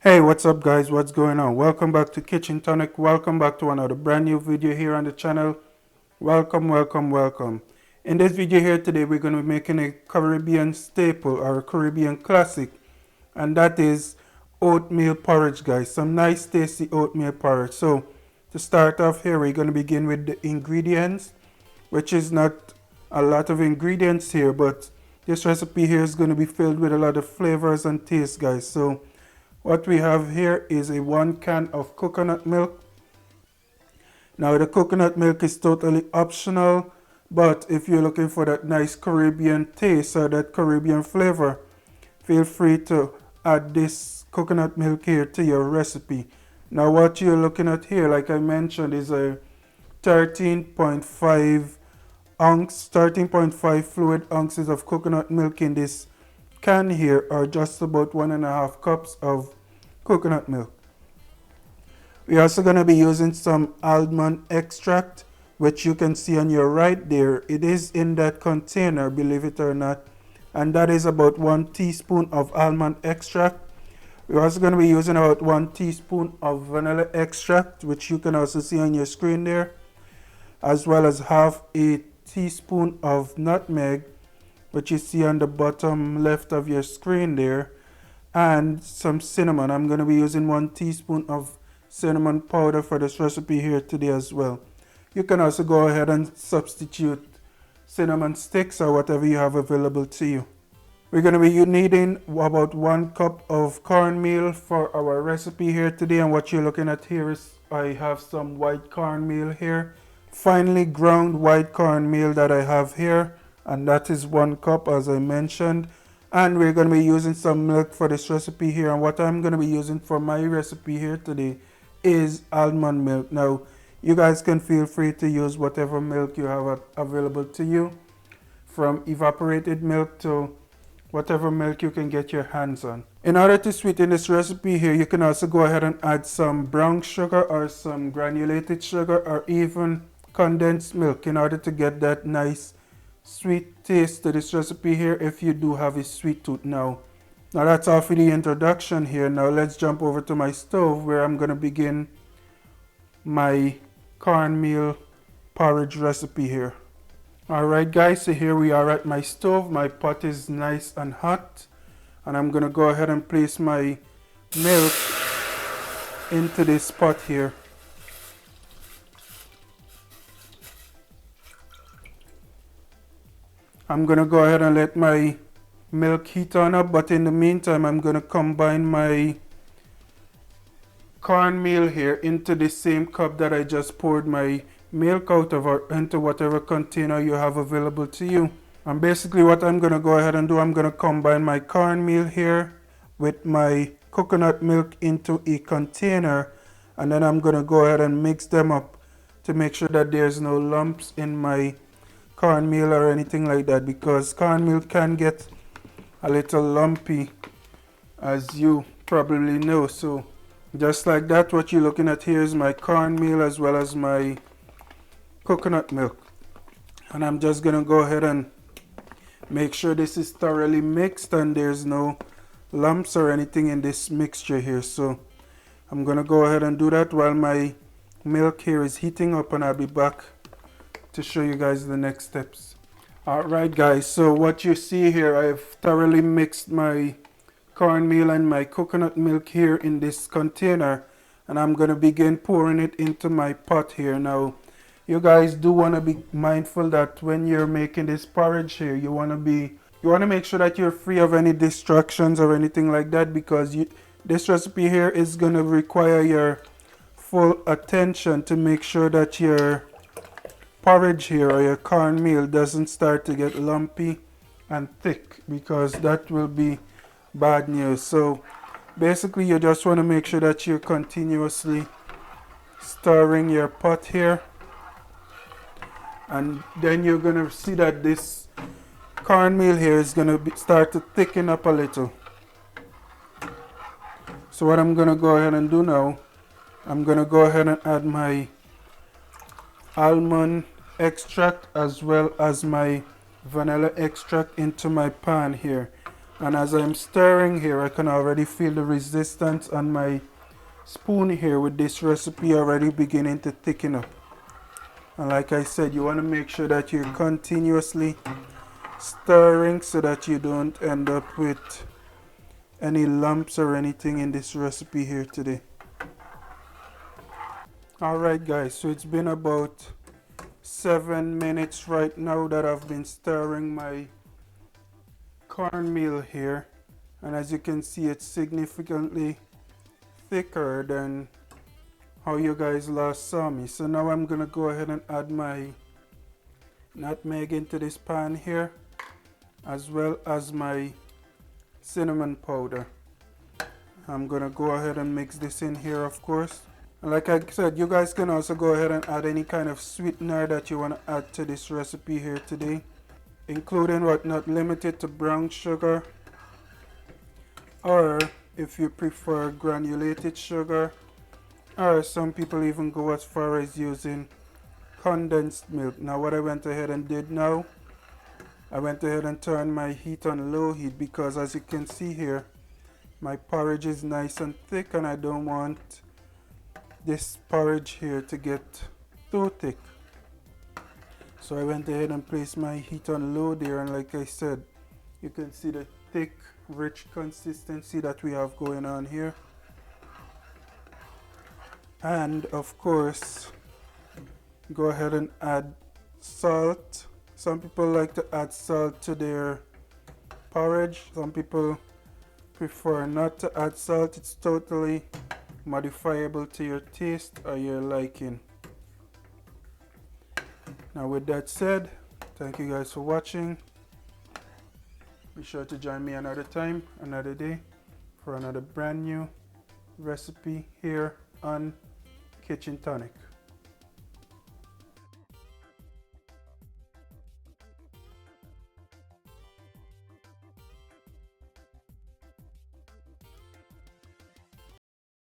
Hey, what's up guys? What's going on? Welcome back to Kitchen Tonic. Welcome back to another brand new video here on the channel. Welcome. In this video here today, we're going to be making a Caribbean staple or a Caribbean classic, and that is oatmeal porridge, guys. Some nice tasty oatmeal porridge. So to start off here, we're going to begin with the ingredients, which is not a lot of ingredients here, but this recipe here is going to be filled with a lot of flavors and taste, guys. So what we have here is a 1 can of coconut milk. Now the coconut milk is totally optional, but if you're looking for that nice Caribbean taste or that Caribbean flavor, feel free to add this coconut milk here to your recipe. Now what you're looking at here, like I mentioned, is a 13.5 fluid ounces of coconut milk in this can here, or just about 1.5 cups of coconut milk. We're also going to be using some almond extract, which you can see on your right there. It is in that container, believe it or not, and that is about 1 teaspoon of almond extract. We're also going to be using about 1 teaspoon of vanilla extract, which you can also see on your screen there, as well as half a teaspoon of nutmeg, which you see on the bottom left of your screen there, and some cinnamon. I'm going to be using 1 teaspoon of cinnamon powder for this recipe here today as well. You can also go ahead and substitute cinnamon sticks or whatever you have available to you. We're going to be needing about 1 cup of cornmeal for our recipe here today, and what you're looking at here is I have some white cornmeal here, finely ground white cornmeal that I have here, and that is 1 cup as I mentioned. And we're going to be using some milk for this recipe here, and what I'm going to be using for my recipe here today is almond milk. Now you guys can feel free to use whatever milk you have available to you, from evaporated milk to whatever milk you can get your hands on. In order to sweeten this recipe here, you can also go ahead and add some brown sugar or some granulated sugar or even condensed milk in order to get that nice sweet taste to this recipe here if you do have a sweet tooth. Now that's all for the introduction here. Now let's jump over to my stove where I'm going to begin my cornmeal porridge recipe here. Alright guys, so here we are at my stove. My pot is nice and hot, and I'm going to go ahead and place my milk into this pot here. I'm going to go ahead and let my milk heat on up, but in the meantime I'm going to combine my cornmeal here into the same cup that I just poured my milk out of, or into whatever container you have available to you. And basically what I'm going to go ahead and do, I'm going to combine my cornmeal here with my coconut milk into a container, and then I'm going to go ahead and mix them up to make sure that there's no lumps in my cornmeal or anything like that, because cornmeal can get a little lumpy, as you probably know. So just like that, what you're looking at here is my cornmeal as well as my coconut milk, and I'm just gonna go ahead and make sure this is thoroughly mixed and there's no lumps or anything in this mixture here. So I'm gonna go ahead and do that while my milk here is heating up, and I'll be back to show you guys the next steps. Alright guys, so what you see here, I've thoroughly mixed my cornmeal and my coconut milk here in this container, and I'm going to begin pouring it into my pot here. Now you guys do want to be mindful that when you're making this porridge here, you want to make sure that you're free of any distractions or anything like that, because this recipe here is going to require your full attention to make sure that your porridge here or your cornmeal doesn't start to get lumpy and thick, because that will be bad news. So basically you just want to make sure that you're continuously stirring your pot here, and then you're going to see that this cornmeal here is going to start to thicken up a little. So what I'm going to go ahead and do now, I'm going to go ahead and add my almond extract as well as my vanilla extract into my pan here, And as I'm stirring here, I can already feel the resistance on my spoon here with this recipe already beginning to thicken up. And like I said, you want to make sure that you're continuously stirring so that you don't end up with any lumps or anything in this recipe here today. Alright guys, so it's been about 7 minutes right now that I've been stirring my cornmeal here, and as you can see, it's significantly thicker than how you guys last saw me. So now I'm gonna go ahead and add my nutmeg into this pan here, as well as my cinnamon powder. I'm gonna go ahead and mix this in here, of course. And like I said, you guys can also go ahead and add any kind of sweetener that you want to add to this recipe here today, including but not limited to brown sugar, or if you prefer granulated sugar, or some people even go as far as using condensed milk. Now what I went ahead and did now, I went ahead and turned my heat on low heat, because as you can see here, my porridge is nice and thick and I don't want this porridge here to get too thick. So I went ahead and placed my heat on low there, and like I said, you can see the thick, rich consistency that we have going on here. And of course, go ahead and add salt. Some people like to add salt to their porridge. Some people prefer not to add salt. It's totally modifiable to your taste or your liking. Now with that said, thank you guys for watching. Be sure to join me another time, another day, for another brand new recipe here on Kitchen Tonic.